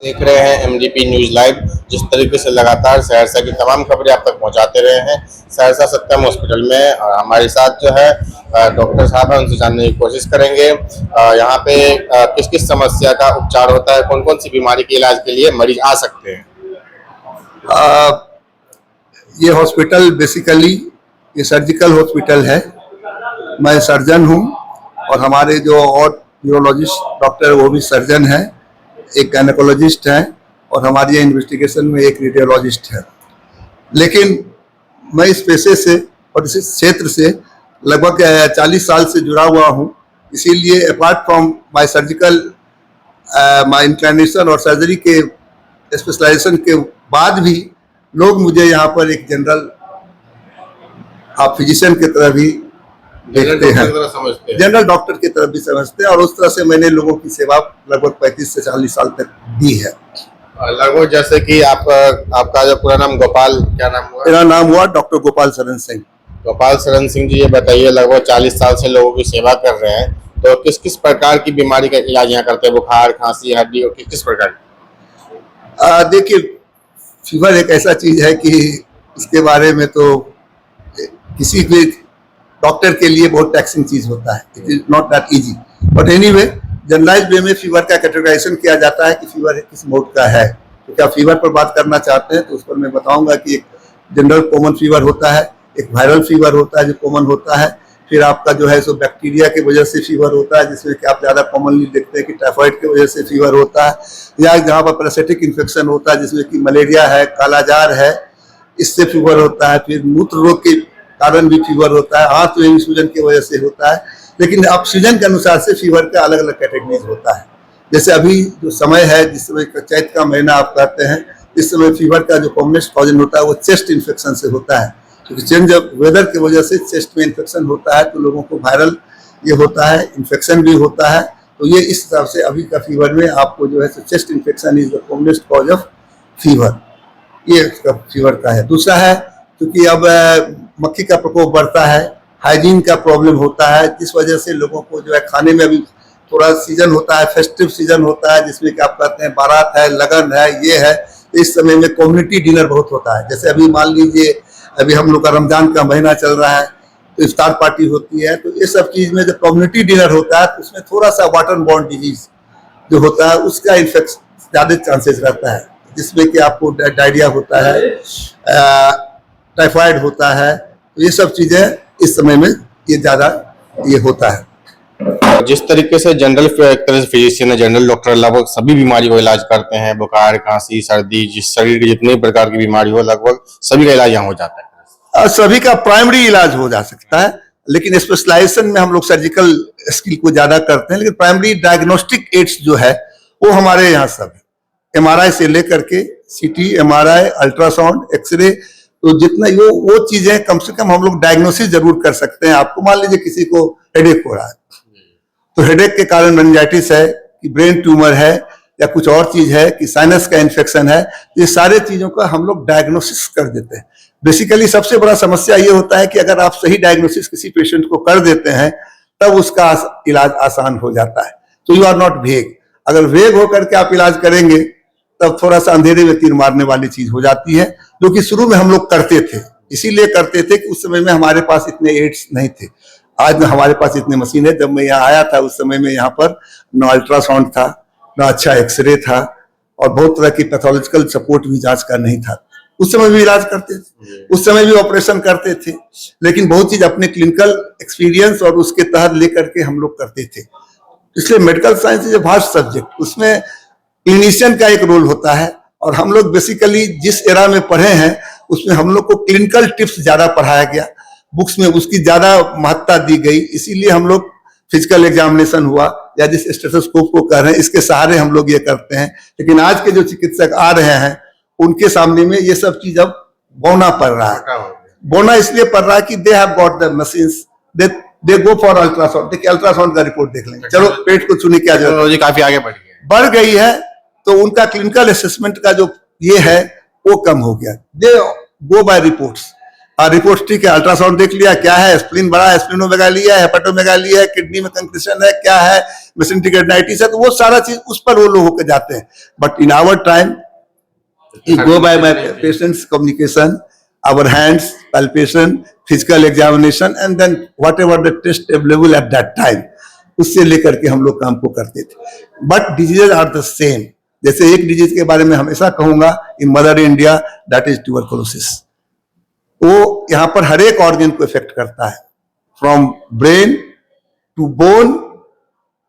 देख रहे हैं एमडीपी न्यूज लाइव। जिस तरीके से लगातार सहरसा की तमाम खबरें आप तक पहुंचाते रहे हैं सहरसा सत्यम हॉस्पिटल में, और हमारे साथ जो है डॉक्टर साहब है, उनसे जानने की कोशिश करेंगे यहाँ पे किस किस समस्या का उपचार होता है, कौन कौन सी बीमारी के इलाज के लिए मरीज आ सकते हैं। ये हॉस्पिटल बेसिकली ये सर्जिकल हॉस्पिटल है। मैं सर्जन हूँ और हमारे जो और न्यूरोलॉजिस्ट डॉक्टर वो भी सर्जन हैं, एक गायनेकोलॉजिस्ट हैं और हमारी इन्वेस्टिगेशन में एक रेडियोलॉजिस्ट है। लेकिन मैं इस पेशे से और इस क्षेत्र से लगभग 40 साल से जुड़ा हुआ हूँ। इसीलिए apart from my surgical my inclination और सर्जरी के स्पेशलाइजेशन के बाद भी लोग मुझे यहाँ पर एक जनरल फिजिशियन की तरह भी देखते हैं, जनरल डॉक्टर की तरफ भी समझते हैं, और उस तरह से मैंने लोगों की सेवा लगभग 35 से 40 साल तक दी है। लगभग जैसे कि आपका जो पूरा नाम गोपाल, क्या नाम हुआ? मेरा नाम हुआ डॉक्टर गोपाल शरण सिंह। गोपाल शरण सिंह जी, ये बताइए, लगभग 40 साल से लोगों की सेवा कर रहे हैं, तो किस किस प्रकार की बीमारी का इलाज यहाँ करते हैं? बुखार, खांसी, हड्डी और किस प्रकार? देखिए, फीवर एक ऐसा चीज है कि इसके बारे में तो किसी भी डॉक्टर के लिए बहुत टैक्सिंग चीज होता है। It is not that easy, but anyway generalise way में फीवर का कैटेगराइजेशन किया जाता है कि फीवर किस मोड का है। तो क्या फीवर पर बात करना चाहते हैं तो उस पर मैं बताऊंगा कि एक जनरल कॉमन फीवर होता है, एक वायरल फीवर होता है जो कॉमन होता है, फिर आपका जो है सो बैक्टीरिया की वजह से फीवर होता है जिसमें कि आप ज़्यादा कॉमनली देखते हैं कि टाइफाइड की वजह से फीवर होता है, या जहाँ पर पैरासिटिक इन्फेक्शन होता है जिसमें कि मलेरिया है, कालाजार है, इससे फीवर होता है, फिर मूत्र रोग के कारण भी फीवर होता है, हाथ में सूजन की वजह से होता है। लेकिन अब सीजन के अनुसार से फीवर का अलग अलग कैटेगरीज होता है। जैसे अभी जो समय है, जिस समय चैत का महीना आप कहते हैं, इस समय फीवर का जो कॉमनेस्ट कॉजन होता है वो चेस्ट इन्फेक्शन से होता है, क्योंकि चेंज ऑफ वेदर की वजह से चेस्ट में इन्फेक्शन होता है, तो लोगों को वायरल ये होता है, इन्फेक्शन भी होता है। तो ये इस हिसाब से अभी का फीवर में आपको जो है chest infection is the commonest cause of fever, ये फीवर का है। दूसरा है क्योंकि अब मक्खी का प्रकोप बढ़ता है, हाइजीन का प्रॉब्लम होता है, जिस वजह से लोगों को जो है खाने में अभी थोड़ा सीजन होता है, फेस्टिव सीजन होता है, जिसमें कि आप कहते हैं बारात है, लगन है, ये है, तो इस समय में कम्युनिटी डिनर बहुत होता है। जैसे अभी मान लीजिए अभी हम लोग का रमजान का महीना चल रहा है तो इफ्तार पार्टी होती है, तो ये सब चीज़ में जब कम्युनिटी डिनर होता है तो उसमें थोड़ा सा वाटर बॉर्न डिजीज जो होता है उसका इन्फेक्शन ज़्यादा चांसेस रहता है, जिसमें कि आपको डायरिया होता है, टाइफाइड होता है। तो ये सब चीज़ें इस समय में ये ज़्यादा ये होता है। जिस तरीके से जनरल फिजिशियन है, जनरल डॉक्टर लगभग सभी बीमारी को इलाज करते हैं, बुखार, खांसी, सर्दी, जिस शरीर की जितने प्रकार की बीमारी हो लगभग सभी का इलाज यहाँ हो जाता है। सभी का प्राइमरी इलाज हो जा सकता है, लेकिन स्पेशलाइजेशन में हम लोग सर्जिकल स्किल को ज्यादा करते हैं। लेकिन प्राइमरी डायग्नोस्टिक एड्स जो है वो हमारे यहाँ सब है, MRI से लेकर के CT, MRI, अल्ट्रासाउंड, एक्सरे, तो जितना वो चीजें कम से कम हम लोग डायग्नोसिस जरूर कर सकते हैं। आपको मान लीजिए किसी को हेडेक हो रहा है, तो हेडेक के कारण मेनिंजाइटिस है कि ब्रेन ट्यूमर है या कुछ और चीज है कि साइनस का इन्फेक्शन है, ये सारे चीजों का हम लोग डायग्नोसिस कर देते हैं। बेसिकली सबसे बड़ा समस्या ये होता है कि अगर आप सही डायग्नोसिस किसी पेशेंट को कर देते हैं तब उसका इलाज आसान हो जाता है। तो यू आर नॉट वेग। अगर वेग होकर के आप इलाज करेंगे तब थोड़ा सा अंधेरे में तीर मारने वाली चीज हो जाती है, जो कि शुरू में हम लोग करते थे। इसीलिए करते थे कि उस समय में हमारे पास इतने एड्स नहीं थे। आज हमारे पास इतने मशीन है। जब मैं यहाँ आया था उस समय में यहाँ पर न अल्ट्रासाउंड था, न अच्छा एक्सरे था, और बहुत तरह की पैथोलॉजिकल सपोर्ट भी जांच का नहीं था। उस समय भी इलाज करते थे, उस समय भी ऑपरेशन करते थे, लेकिन बहुत चीज अपने क्लिनिकल एक्सपीरियंस और उसके तहत लेकर के हम लोग करते थे। इसलिए medical science is a vast subject, उसमें क्लिनिशियन का एक रोल होता है, और हम लोग बेसिकली जिस एरा में पढ़े हैं उसमें हम लोग को क्लिनिकल टिप्स ज्यादा पढ़ाया गया, बुक्स में उसकी ज्यादा महत्ता दी गई। इसीलिए हम लोग फिजिकल एग्जामिनेशन हुआ या जिस स्टेथोस्कोप को कर रहे हैं इसके सहारे हम लोग ये करते हैं। लेकिन आज के जो चिकित्सक आ रहे हैं उनके सामने में ये सब चीज अब बौना पड़ रहा है। बौना इसलिए पड़ रहा है कि they have got the machines, they go for ultrasound. देखिए अल्ट्रासाउंड का रिपोर्ट देख लेंगे, चलो पेट को छूने क्या जरूरत, काफी आगे बढ़ गई है, तो उनका क्लिनिकल असेसमेंट का जो ये है वो कम हो गया। दे गो बाय रिपोर्ट्स। रिपोर्ट ठीक है, अल्ट्रासाउंड देख लिया, क्या है, स्प्लीन बड़ा है, स्प्लीनोमेगाली है, हेपेटोमेगाली है, किडनी में कंक्रीशन है, क्या है, मेसेंट्रिक एडनाइटिस है, तो वो सारा चीज उस पर वो लोग होकर जाते हैं. But in our time you go by my patient's communication, our hands, palpation, physical examination, and then whatever the test available at that time, उससे लेकर के हम लोग काम को करते थे. But diseases are the same. जैसे एक डिजीज के बारे में हमेशा कहूंगा, in mother India, that is tuberculosis. वो यहाँ पर हर एक ऑर्गन को इफेक्ट करता है, from brain to bone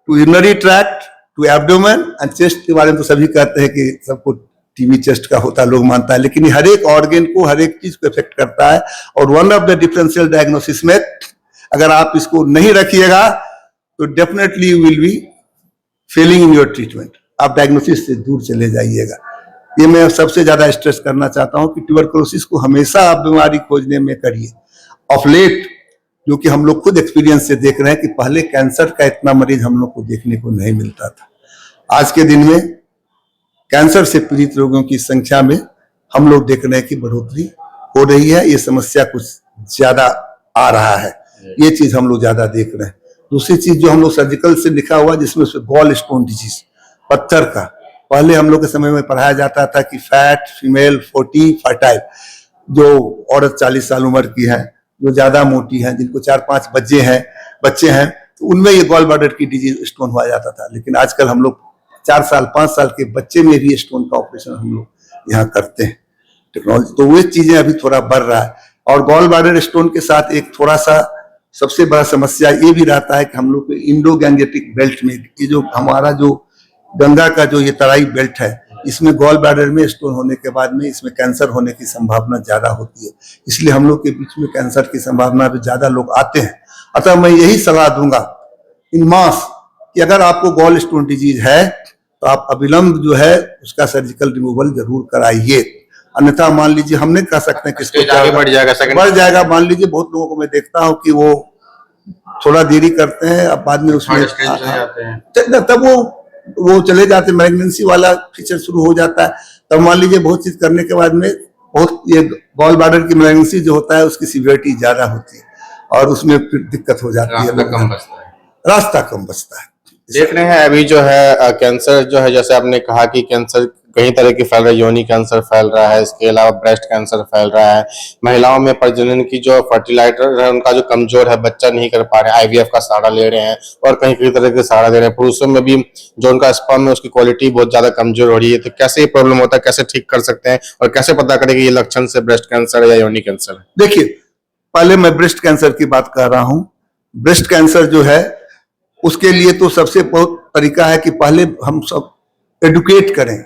to urinary tract to abdomen and chest के बारे में तो सभी कहते हैं कि सबको टीबी चेस्ट का होता है, लोग मानता है, लेकिन हर एक ऑर्गन को, हर एक चीज को इफेक्ट करता है. और one of the differential diagnosis में अगर आप इसको नहीं रखिएगा तो definitely you will be Fehling in your treatment. आप डायग्नोसिस से दूर चले जाइएगा. ये मैं सबसे ज्यादा स्ट्रेस करना चाहता हूं कि ट्यूबरकुलोसिस को हमेशा आप बीमारी खोजने में करिए. ऑफ लेट जो कि हम लोग खुद एक्सपीरियंस से देख रहे हैं कि पहले कैंसर का इतना मरीज हम लोग को देखने को नहीं मिलता था. आज के दिन में कैंसर से पीड़ित लोगों की संख्या में हम लोग देख रहे हैं कि बढ़ोतरी हो रही है. ये समस्या कुछ ज्यादा आ रहा है, ये चीज हम लोग ज्यादा देख रहे हैं. दूसरी चीज जो हम लोग सर्जिकल से लिखा हुआ, जिसमें गॉल स्टोन डिजीज, पत्थर का, पहले हम लोग के समय में पढ़ाया जाता था कि फैट फीमेल 40 फर्टाइल, जो औरत 40 साल उम्र की है, जो ज्यादा मोटी है, जिनको 4-5 बच्चे हैं, तो उनमें ये गॉल ब्लैडर की डिजीज स्टोन हुआ जाता था. लेकिन आजकल हम लोग 4 साल 5 साल के बच्चे में भी स्टोन का ऑपरेशन हम लोग यहाँ करते हैं. टेक्नोलॉजी तो वो चीजें अभी थोड़ा बढ़ रहा है. और गॉल ब्लैडर स्टोन के साथ एक थोड़ा सा सबसे बड़ा समस्या ये भी रहता है कि हम लोग के इंडो गैंजेटिक बेल्ट में, ये जो हमारा जो गंगा का जो ये तराई बेल्ट है, इसमें गॉल ब्लैडर में स्टोन होने के बाद में इसमें कैंसर होने की संभावना ज्यादा होती है. इसलिए हम लोग के बीच में कैंसर की संभावना भी ज्यादा लोग आते हैं. अतः मैं यही सलाह दूंगा इन मास कि अगर आपको गॉल स्टोन डिजीज है तो आप अविलंब जो है उसका सर्जिकल रिमूवल जरूर कराइए. अन्यथा मान लीजिए, हम नहीं कह सकते किसको बढ़ जाएगा. मान लीजिए बहुत लोगों को मैं देखता हूँ कि वो थोड़ा देरी करते हैं, अब बाद में उसमें तब वो चले जाते, मैग्नेंसी वाला फीचर शुरू हो जाता है. तब मान लीजिए बहुत चीज करने के बाद में बहुत ये गॉल ब्लैडर की मैग्नेंसी जो होता है उसकी सीवियरिटी ज्यादा होती है और उसमें फिर दिक्कत हो जाती है, रास्ता कम बचता है. देख रहे हैं अभी जो है कैंसर जो है, जैसे आपने कहा कि कैंसर कई तरह की फैल रहा है, योनि कैंसर फैल रहा है, इसके अलावा ब्रेस्ट कैंसर फैल रहा है. महिलाओं में प्रजनन की जो फर्टिलाइजर है उनका जो कमजोर है, बच्चा नहीं कर पा रहे हैं, आईवीएफ का सहारा ले रहे हैं और कहीं कई तरह के सहारा दे रहे हैं. पुरुषों में भी जो उनका स्पर्म है उसकी क्वालिटी बहुत ज्यादा कमजोर हो रही है. तो कैसे ये प्रॉब्लम होता है, कैसे ठीक कर सकते हैं और कैसे पता करें कि ये लक्षण से ब्रेस्ट कैंसर या योनि कैंसर है? देखिए, पहले मैं ब्रेस्ट कैंसर की बात कर रहा हूँ. ब्रेस्ट कैंसर जो है उसके लिए तो सबसे बहुत तरीका है कि पहले हम सब एडुकेट करें.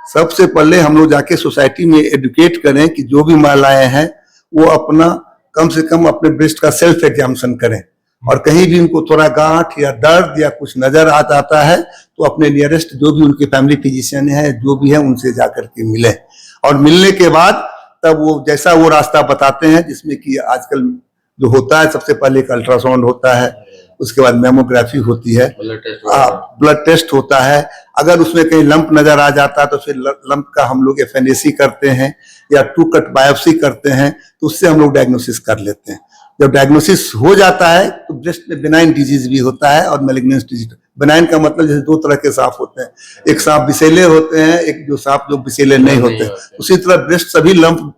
सबसे पहले हम लोग जाके सोसाइटी में एडुकेट करें कि जो भी महिलाएं हैं वो अपना कम से कम अपने ब्रेस्ट का सेल्फ एग्जामिनेशन करें. और कहीं भी उनको थोड़ा गांठ या दर्द या कुछ नजर आ जाता है तो अपने नियरेस्ट जो भी उनके फैमिली फिजिशियन है, जो भी है, उनसे जाकर के मिले. और मिलने के बाद तब वो जैसा वो रास्ता बताते हैं, जिसमें कि आजकल जो होता है, सबसे पहले एक अल्ट्रासाउंड होता है, उसके बाद मेमोग्राफी होती है, ब्लड टेस्ट होता है. अगर उसमें कहीं लंप नजर आ जाता है तो फिर लंप का हम लोग एफएनएसी करते हैं या 2 कट बायोप्सी करते हैं, तो उससे हम लोग डायग्नोसिस कर लेते हैं. जब डायग्नोसिस हो जाता है तो ब्रेस्ट में बिनाइन डिजीज भी होता है और मैलिग्नेंस डिजीज. बिनाइन का मतलब जैसे 2 तरह के सांप होते हैं, एक सांप विषैले होते हैं, एक जो सांप जो विषैले नहीं होते. उसी तरह ब्रेस्ट सभी लंप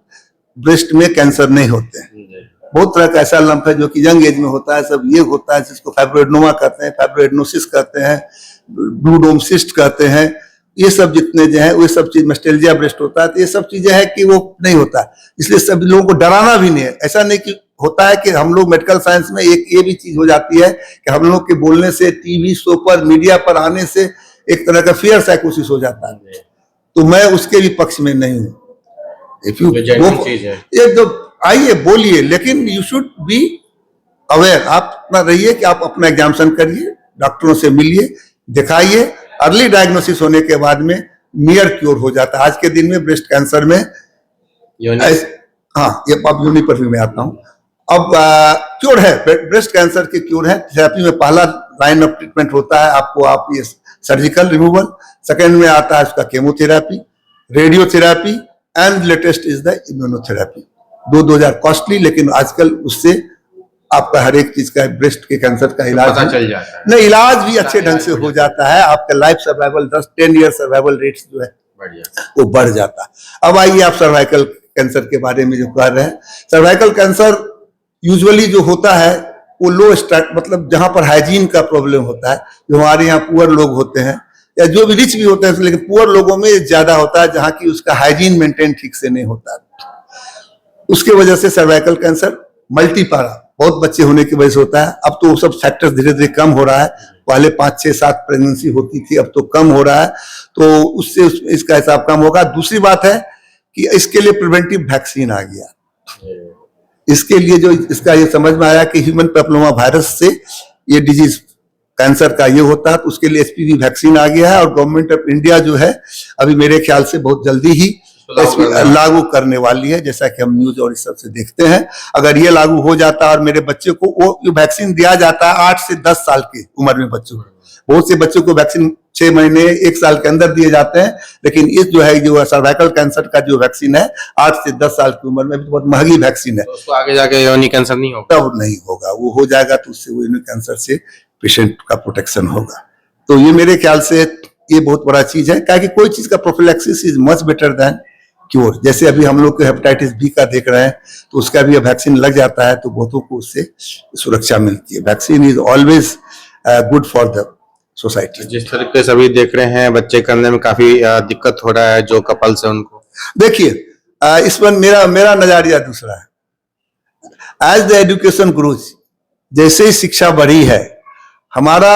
ब्रेस्ट में कैंसर नहीं होते हैं. बहुत तरह का ऐसा लंप है जो कि यंग एज में होता है, सब ये होता है, जिसको फाइब्रोएडेनोमा कहते हैं, फाइब्रोएडेनोसिस कहते हैं, ब्लू डोम सिस्ट कहते हैं. ये सब जितने जो है वो सब चीज, मेस्टेल्जिया ब्रेस्ट होता है, तो ये सब चीजें हैं कि वो नहीं होता है. इसलिए सभी लोगों को डराना भी नहीं है. ऐसा नहीं कि होता है कि हम लोग मेडिकल साइंस में एक ये भी चीज हो जाती है कि हम लोग के बोलने से, टीवी शो पर, मीडिया पर आने से एक तरह का फियर साइकोसिस हो जाता है. तो मैं उसके भी पक्ष में नहीं हूँ. ये जो आइए बोलिए, लेकिन यू शुड बी अवेयर. आप अपना रहिए कि आप अपना एग्जामिनेशन करिए, डॉक्टरों से मिलिए, दिखाइए. अर्ली डायग्नोसिस होने के बाद में नियर क्योर हो जाता है. आज के दिन में ब्रेस्ट कैंसर में हाँ, ये अब योनि पर भी मैं आता हूँ. अब क्योर है, ब्रेस्ट कैंसर के क्योर है. थेरेपी में पहला लाइन ऑफ ट्रीटमेंट होता है आपको, आप ये सर्जिकल रिमूवल. सेकेंड में आता है उसका chemotherapy, radiotherapy, and latest is the immunotherapy. 2,000 costly, लेकिन आजकल उससे आपका हर एक चीज का, ब्रेस्ट के कैंसर का इलाज पता चल जाता है। नहीं, इलाज भी अच्छे ढंग से हो जाता है। आपका life survival 10 year survival rates जो है वो बढ़ जाता है। अब आइए आप सर्वाइकल कैंसर के बारे में जो कह रहे हैं, सर्वाइकल कैंसर यूजुअली जो होता है वो लो स्टार्ट, मतलब जहां पर हाइजीन का प्रॉब्लम होता है, जो हमारे यहाँ पुअर लोग होते हैं या जो भी रिच भी होते हैं, लेकिन पुअर लोगों में ज्यादा होता है, जहां की उसका हाइजीन मेंटेन ठीक से नहीं होता। उसके वजह से सर्वाइकल कैंसर मल्टीपारा बहुत बच्चे होने की वजह से होता है। अब तो वो सब फैक्टर्स धीरे धीरे कम हो रहा है। पहले 5, 6, 7 प्रेगनेंसी होती थी, अब तो कम हो रहा है, तो उससे इसका हिसाब कम होगा। दूसरी बात है कि इसके लिए प्रिवेंटिव वैक्सीन आ गया। इसके लिए जो इसका ये समझ में आया कि ह्यूमन पैपिलोमा वायरस से ये डिजीज कैंसर का ये होता है, तो उसके लिए HPV वैक्सीन आ गया है। और गवर्नमेंट ऑफ इंडिया जो है अभी मेरे ख्याल से बहुत जल्दी ही लागू करने वाली है, जैसा कि हम न्यूज और इस सब से देखते हैं। अगर ये लागू हो जाता है और मेरे बच्चे को वो वैक्सीन दिया जाता है 8 से 10 साल की उम्र में बच्चों को, बहुत से बच्चों को वैक्सीन 6 महीने 1 साल के अंदर दिए जाते हैं, लेकिन इस जो है जो सर्वाइकल कैंसर का जो वैक्सीन है 8 से 10 साल की उम्र में भी बहुत महंगी वैक्सीन है, तो उसको आगे जाके योनि कैंसर नहीं होगा। तब नहीं होगा, वो हो जाएगा तो उससे वो योनि कैंसर से पेशेंट का प्रोटेक्शन होगा। तो ये मेरे ख्याल से ये बहुत बड़ा चीज है, क्या कि कोई चीज का prophylaxis is much better than cure. जैसे अभी हम लोग को हेपेटाइटिस बी का देख रहे हैं, तो उसका भी वैक्सीन लग जाता है तो बहुतों को उससे सुरक्षा मिलती है। Vaccine is always good for the society. जिस तरीके से अभी देख रहे हैं बच्चे करने में काफी दिक्कत हो रहा है जो कपल्स है उनको। देखिए इस पर मेरा नजरिया दूसरा है। एज द एजुकेशन ग्रोज, जैसे ही शिक्षा बढ़ी है, हमारा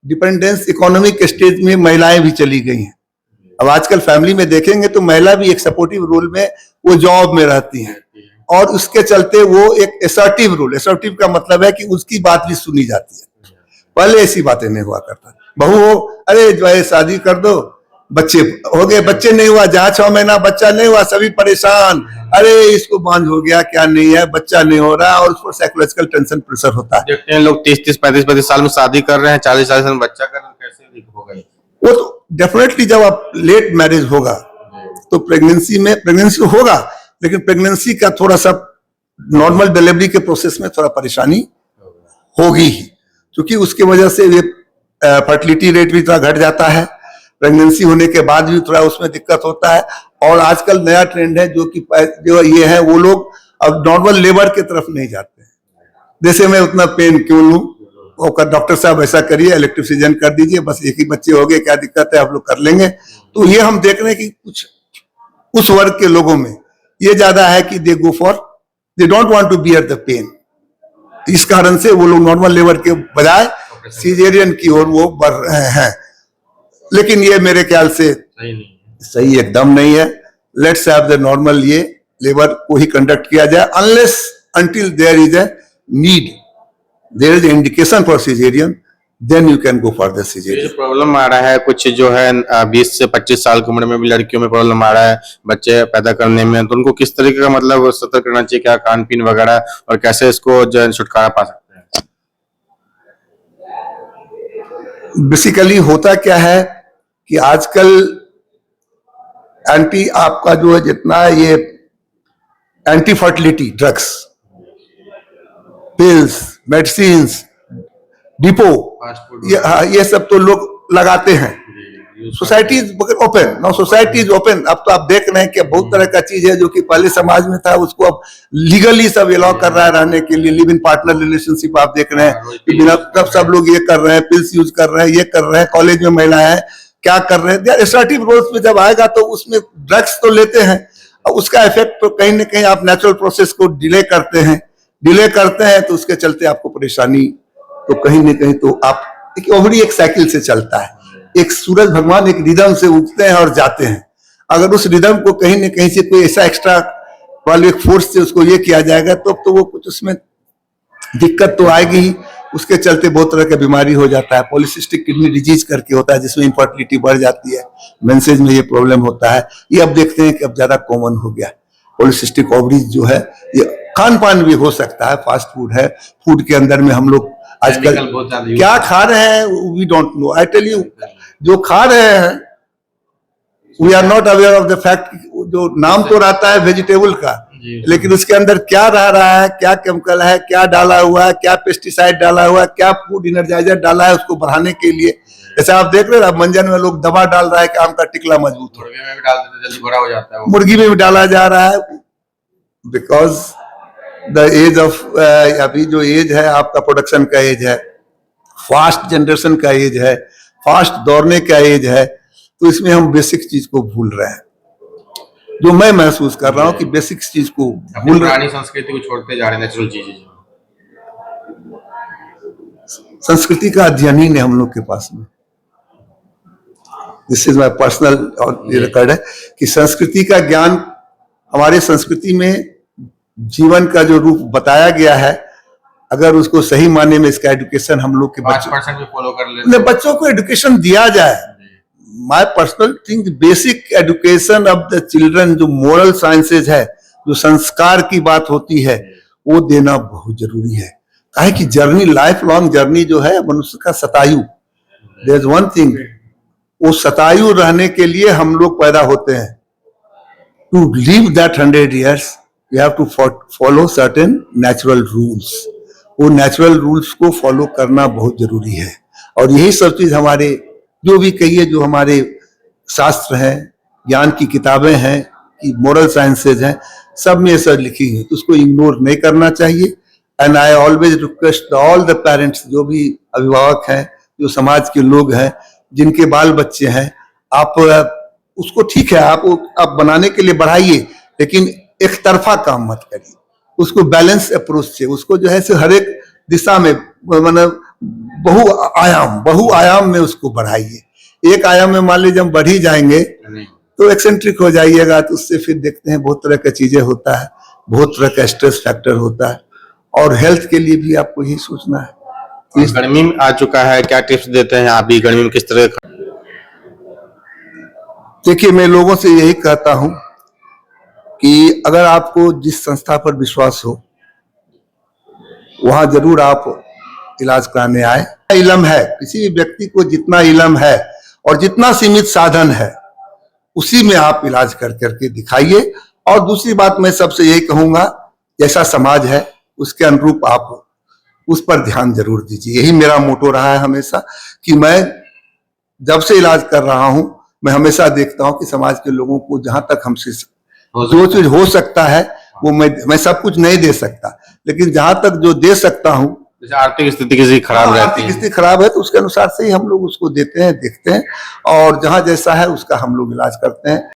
डिपेंडेंस इकोनॉमिक स्टेज में महिलाएं भी चली गई हैं। अब आजकल फैमिली में देखेंगे तो महिला भी एक सपोर्टिव रोल में वो जॉब में रहती हैं, और उसके चलते वो एक असर्टिव रोल, असर्टिव का मतलब है कि उसकी बात भी सुनी जाती है। पहले ऐसी बातें नहीं हुआ करता। बहू हो, अरे जो है शादी कर दो, बच्चे हो गए, बच्चे नहीं हुआ, जहां 6 महीना बच्चा नहीं हुआ सभी परेशान, अरे इसको बांझ हो गया, क्या नहीं है, बच्चा नहीं हो रहा, और उस पर साइकोलॉजिकल टेंशन प्रेशर होता है। देखते हैं लोग 30, 35 साल में शादी कर रहे हैं, 40 साल में बच्चा कर रहे हैं, कैसे हो गई। वो तो डेफिनेटली जब आप लेट मैरिज होगा तो प्रेगनेंसी होगा, लेकिन प्रेगनेंसी का थोड़ा सा नॉर्मल डिलीवरी के प्रोसेस में थोड़ा परेशानी होगी ही, क्योंकि उसके वजह से ये फर्टिलिटी रेट भी थोड़ा घट जाता है। प्रेगनेंसी होने के बाद भी थोड़ा उसमें दिक्कत होता है। और आजकल नया ट्रेंड है जो कि जो ये है, वो लोग अब नॉर्मल लेबर की तरफ नहीं जाते हैं। जैसे मैं उतना पेन क्यों लूं, और डॉक्टर साहब ऐसा करिए, इलेक्टिव सीजन कर दीजिए, बस एक ही बच्चे हो गए, क्या दिक्कत है, आप लोग कर लेंगे। तो ये हम देख रहे हैं कि कुछ उस वर्ग के लोगों में ये ज्यादा है कि they go for, they don't want to bear the pain. इस कारण से वो लोग नॉर्मल लेबर के बजाय सीजेरियन की ओर वो बढ़ रहे हैं। लेकिन ये मेरे ख्याल से सही एकदम नहीं है। लेट्स हैव द नॉर्मल ये लेबर को ही कंडक्ट किया जाए, unless until there is a need, there is indication for cesarean, then you can go for the cesarean. Problem आ रहा है कुछ जो है 20 से 25 साल की उम्र में भी लड़कियों में प्रॉब्लम आ रहा है बच्चे पैदा करने में, तो उनको किस तरीके का मतलब सतर्क करना चाहिए, क्या खान पीन वगैरह, और कैसे इसको जो है छुटकारा पा सकते हैं। बेसिकली होता क्या है कि आजकल आपका जो है जितना ये anti fertility drugs, pills, medicine, depot, ये सब तो लोग लगाते हैं। Society is open, now society is open. अब तो आप देख रहे हैं कि बहुत तरह का चीज है जो कि पहले समाज में था, उसको अब लीगली सब अलाउ कर रहा है रहने के लिए। लिव इन पार्टनर रिलेशनशिप आप देख रहे हैं कि बिना तब सब लोग ये कर रहे हैं, पिल्स यूज कर रहे हैं, ये कर रहे हैं, कॉलेज में महिलाएं हैं क्या कर रहे हैं। असर्टिव रोल्स पे जब आएगा तो उसमें ड्रग्स तो लेते हैं, और उसका इफेक्ट तो कहीं ना कहीं आप नेचुरल प्रोसेस को डिले करते हैं तो उसके चलते आपको परेशानी, तो कहीं ना कहीं तो आप एक ओवरी एक साइकिल से चलता है। एक सूरज भगवान एक रिदम से उगते हैं और जाते हैं। अगर उस रिदम को कहीं ना कहीं से कोई ऐसा एक्स्ट्रा वाले एक फोर्स से उसको ये किया जाएगा तो वो कुछ उसमें दिक्कत तो आएगी ही। उसके चलते बहुत तरह की बीमारी हो जाता है। पॉलिसिस्टिक किडनी डिजीज करके होता है जिसमें इनफर्टिलिटी बढ़ जाती है, मेंसेज में ये प्रॉब्लम होता है। ये अब देखते हैं कि अब ज्यादा कॉमन हो गया। पॉलिसिस्टिक ओवरीज जो है, ये खान पान भी हो सकता है, फास्ट फूड है, फूड के अंदर में हम लोग आजकल क्या खा रहे हैं we don't know. I tell you, जो खा रहे हैं we are not aware of the fact. जो नाम तो रहता है वेजिटेबल का, लेकिन उसके अंदर क्या रह रहा है, क्या केमिकल है, क्या डाला हुआ है, क्या पेस्टिसाइड डाला हुआ है, क्या फूड इनर्जाइजर डाला है उसको बढ़ाने के लिए। जैसे आप देख रहे हैं मंजन में लोग दवा डाल रहा है कि आम का टिकला मजबूत हो, मुर्गी में भी डाल देते जल्दी बड़ा हो जाता है, मुर्गी में भी डाला जा रहा है। बिकॉज द एज ऑफ अभी जो एज है आपका प्रोडक्शन का एज है, फास्ट जनरेशन का एज है, फास्ट दौड़ने का एज है, तो इसमें हम बेसिक चीज को भूल रहे हैं। जो मैं महसूस कर रहा हूँ कि बेसिक चीज को भूल रहे, पुरानी संस्कृति को छोड़ते जा रहे हैं, नेचुरल चीजें। संस्कृति का अध्ययन ही नहीं हम लोग के पास में। दिस इज माई पर्सनल और रिकॉर्ड है कि संस्कृति का ज्ञान, हमारे संस्कृति में जीवन का जो रूप बताया गया है, अगर उसको सही माने में इसका एजुकेशन हम लोग के 5% भी फॉलो कर ले, बच्चों को एजुकेशन दिया जाए। My personal think basic education of the children, जो मोरल साइंसेज है, जो संस्कार की बात होती है, वो देना बहुत जरूरी है। काहे कि जर्नी, लाइफ लॉन्ग जर्नी जो है मनुष्य का शतायु, देयर इज वन थिंग, वो शतायु रहने के लिए हम लोग पैदा होते हैं। To live that 100 years you have to follow certain natural rules। वो नेचुरल रूल्स को फॉलो करना बहुत जरूरी है। और यही सब चीज हमारे जो भी कहिए, जो हमारे शास्त्र हैं, ज्ञान की किताबें हैं, कि मोरल साइंसेज हैं, सब में सब लिखी है, तो उसको इग्नोर नहीं करना चाहिए। And I always request all the parents, जो भी अभिभावक हैं, जो समाज के लोग हैं, जिनके बाल बच्चे हैं, आप उसको ठीक है आप बनाने के लिए बढ़ाइए, लेकिन एक तरफा काम मत करिए। उसको बैलेंस अप्रोच से, उसको जो है से हर एक दिशा में, मतलब बहुआयाम में उसको बढ़ाइए। एक आयाम में मान लीजिए हम बढ़ ही जाएंगे तो एक्सेंट्रिक हो जाइएगा, तो उससे फिर देखते हैं बहुत तरह की चीजें होता है, बहुत तरह का स्ट्रेस फैक्टर होता है। और हेल्थ के लिए भी आपको यही सोचना है। गर्मी में आ चुका है, क्या टिप्स देते हैं आप भी गर्मी में किस तरह? देखिए, मैं लोगों से यही कहता हूं कि अगर आपको जिस संस्था पर विश्वास हो, वहां जरूर आप इलाज कराने आए। इल्म है, किसी भी व्यक्ति को जितना इल्म है और जितना सीमित साधन है, उसी में आप इलाज कर करके दिखाइए। और दूसरी बात मैं सबसे यही कहूंगा, जैसा समाज है उसके अनुरूप आप उस पर ध्यान जरूर दीजिए। यही मेरा मोटो रहा है हमेशा, कि मैं जब से इलाज कर रहा हूं, मैं हमेशा देखता हूं कि समाज के लोगों को जहां तक हमसे जो चीज हो सकता है, वो मैं सब कुछ नहीं दे सकता, लेकिन जहां तक जो दे सकता हूं, जैसे आर्थिक स्थिति किसी खराब रहती है, आर्थिक स्थिति खराब है, तो उसके अनुसार से ही हम लोग उसको देते हैं, देखते हैं, और जहां जैसा है उसका हम लोग इलाज करते हैं।